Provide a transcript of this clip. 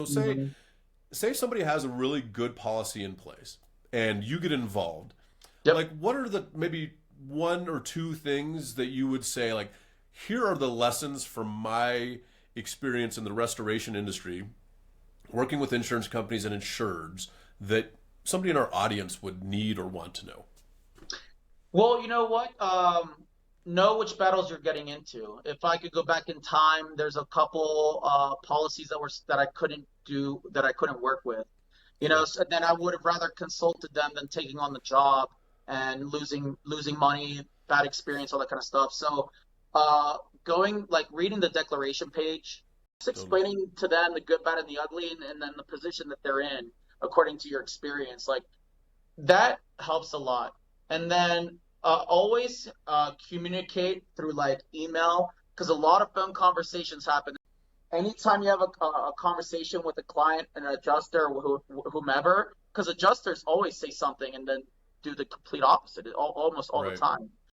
So Hmm. say somebody has a really good policy in place and you get involved. Yep. Like what are the maybe one or two things that you would say like here are the lessons from my experience in the restoration industry working with insurance companies and insureds that somebody in our audience would need or want to know? Well, you know what? Know which battles you're getting into. If I could go back in time, there's a couple policies that I couldn't do, that I couldn't work with. Sure. So then I would have rather consulted them than taking on the job and losing money, bad experience, all that kind of stuff. So going like reading the declaration page, just Totally. explaining to them the good, bad, and the ugly, and then the position that they're in according to your experience, like that helps a lot. And then always communicate through like email, because a lot of phone conversations happen. Anytime you have a conversation with a client, an adjuster, or whomever, because adjusters always say something and then do the complete opposite almost all the Right. time.